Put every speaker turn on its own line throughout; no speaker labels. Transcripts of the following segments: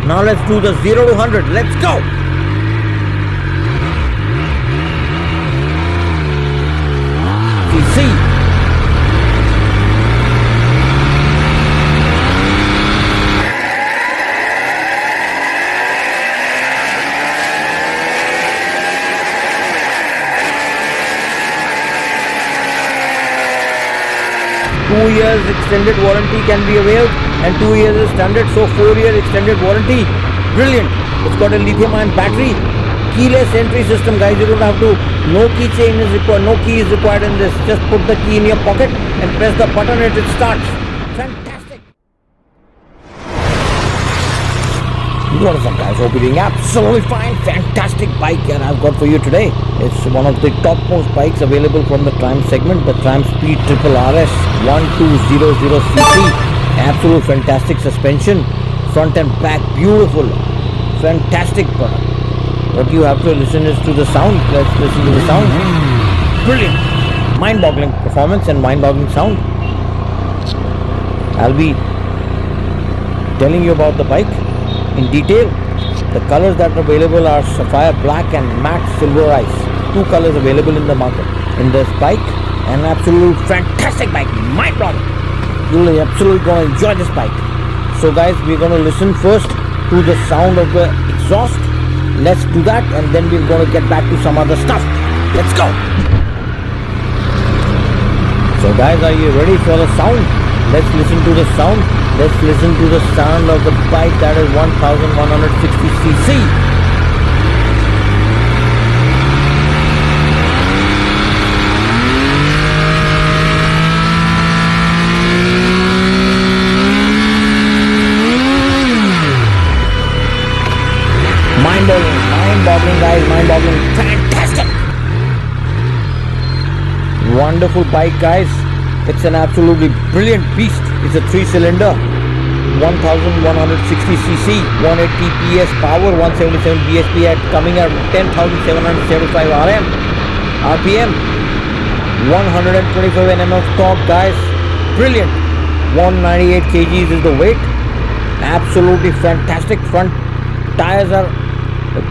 Now let's do the 0 to 100. Let's go. CC. 2 years extended warranty can be availed, and 2 years is standard, so 4-year extended warranty. Brilliant. It's got a lithium-ion battery, keyless entry system, guys. You don't have to. No keychain is required. No key is required in this. Just put the key in your pocket and press the button and it starts. Fantastic. What is up, guys? Hope you're doing absolutely fine. Fantastic bike and I've got for you today. It's one of the topmost bikes available from the Triumph segment, the Triumph Speed Triple RS 1200cc. Absolute fantastic suspension, front and back, beautiful, fantastic product. What you have to listen is to the sound. Let's listen to the sound. Brilliant, mind-boggling performance and mind-boggling sound. I'll be telling you about the bike in detail. The colors that are available are sapphire black and matte silver ice. 2 colors available in the market in this bike. An absolute fantastic bike, mind-blowing. You'll absolutely going to enjoy this bike. So guys, we're going to listen first to the sound of the exhaust. Let's do that and then we're going to get back to some other stuff. Let's go. So guys, are you ready for the sound? Let's listen to the sound. Let's listen to the sound of the bike that is 1160cc. Mind-boggling guys, mind-boggling, fantastic. Wonderful bike guys. It's an absolutely brilliant beast. It's a 3-cylinder, 1160cc, 180 PS power, 177 bhp at coming at 10,775 RPM, 125 Nm of torque guys. Brilliant. 198 kgs is the weight. Absolutely fantastic. Front tires are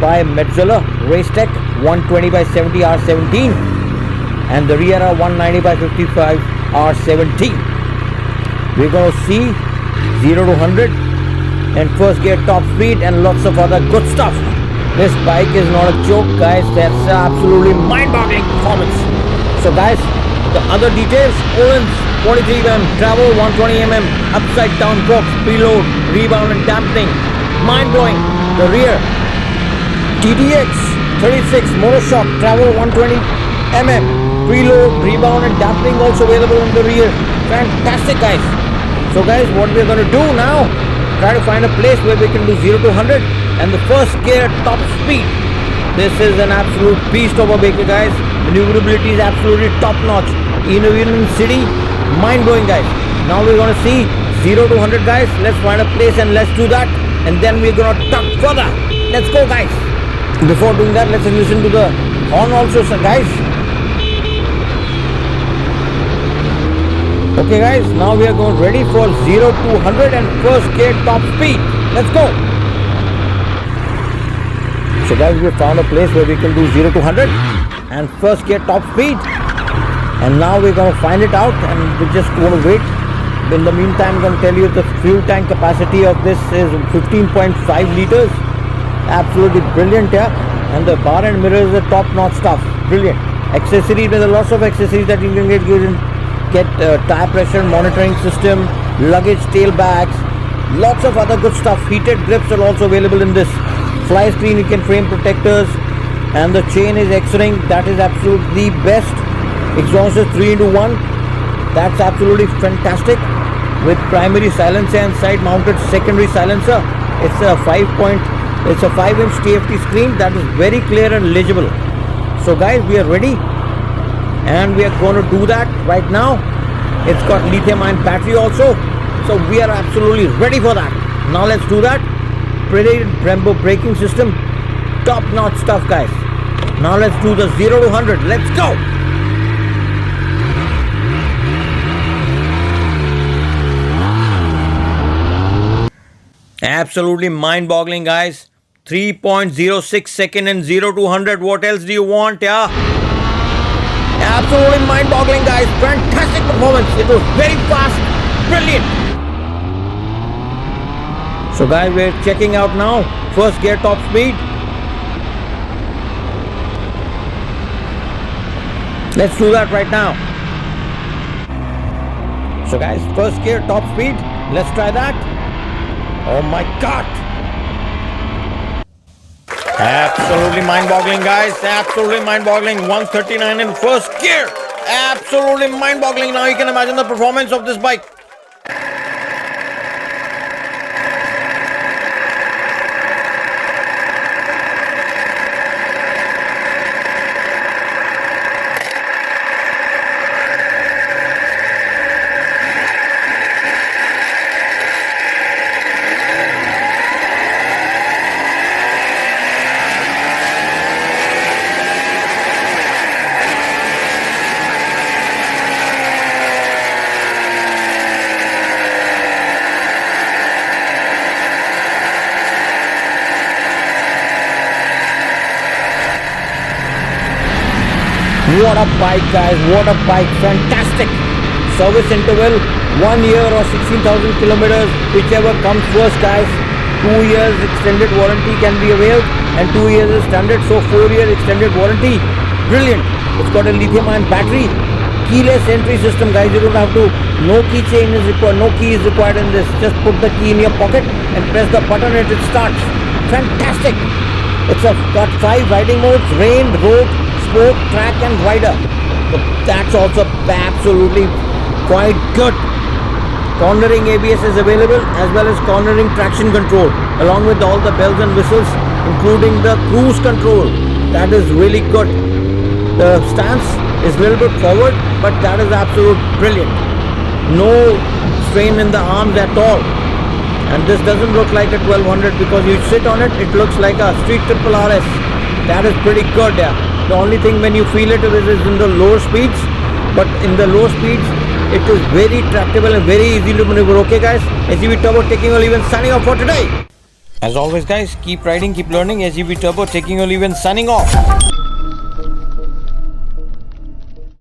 by Metzeler Racetech 120 by 70 R17 and the rear are 190 by 55 R17. We're going to see 0 to 100 and first gear top speed and lots of other good stuff. This bike is not a joke guys. That's absolutely mind-boggling performance. So guys, the other details: Ohlins 43 mm, travel 120 mm, upside down box, preload, rebound and dampening, mind-blowing. The rear TDX 36 monoshock, travel 120 mm, preload, rebound and dampening also available in the rear. Fantastic guys. So guys, what we're going to do now, try to find a place where we can do 0 to 100 and the first gear top speed. This is an absolute beast of a vehicle guys. Maneuverability is absolutely top notch. Even in city, mind-blowing guys. Now we're going to see 0 to 100 guys. Let's find a place and let's do that and then we're going to talk further. Let's go guys. Before doing that, let's listen to the horn also guys. Okay guys, now we are going ready for 0 to 100 and first gear top speed. Let's go. So guys, we found a place where we can do 0 to 100 and first gear top speed. And now we're going to find it out and we're just going to wait. In the meantime, I'm going to tell you the fuel tank capacity of this is 15.5 liters. Absolutely brilliant, yeah. And the bar and mirrors are top-notch stuff. Brilliant. Accessories, there's lots of accessories that you can get tire pressure monitoring system, luggage tail bags, lots of other good stuff. Heated grips are also available in this. Fly screen, you can frame protectors, and the chain is X-ring. That is absolutely best. Exhaust is 3-in-1. That's absolutely fantastic. With primary silencer and side-mounted secondary silencer. It's a 5-inch TFT screen that is very clear and legible. So guys, we are ready and we are going to do that right now. It's got lithium-ion battery also, so we are absolutely ready for that. Now let's do that. Pretty Brembo braking system, top-notch stuff guys. Now let's do the 0 to 100. Let's go. Absolutely mind-boggling, guys. 3.06 second and 0 to 100. What else do you want, yeah? Absolutely mind-boggling, guys. Fantastic performance. It was very fast. Brilliant. So, guys, we're checking out now. First gear top speed. Let's do that right now. So, guys, first gear top speed. Let's try that. Oh my God. Absolutely mind-boggling, guys. Absolutely mind-boggling. 139 in first gear. Absolutely mind-boggling. Now you can imagine the performance of this bike. What a bike, guys. What a bike. Fantastic. Service interval 1 year or 16,000 kilometers, whichever comes first, guys. 2 years extended warranty can be availed and 2 years is standard. So 4-year extended warranty. Brilliant. It's got a lithium-ion battery. Keyless entry system, guys. You don't have to. No keychain is required. No key is required in this. Just put the key in your pocket and press the button and it starts. Fantastic. It's got 5 riding modes: rain, road, sport, track and rider. So that's also absolutely quite good. Cornering ABS is available as well as cornering traction control along with all the bells and whistles, including the cruise control. That is really good. The stance is a little bit forward, but that is absolute brilliant. No strain in the arms at all. And this doesn't look like a 1200 because you sit on it, it looks like a Street Triple RS. That is pretty good, yeah. The only thing when you feel it is in the lower speeds, but in the low speeds, it is very tractable and very easy to maneuver. Okay, guys, SGV Turbo taking or leaving, signing off for today. As always, guys, keep riding, keep learning. SGV Turbo taking or leaving, signing off.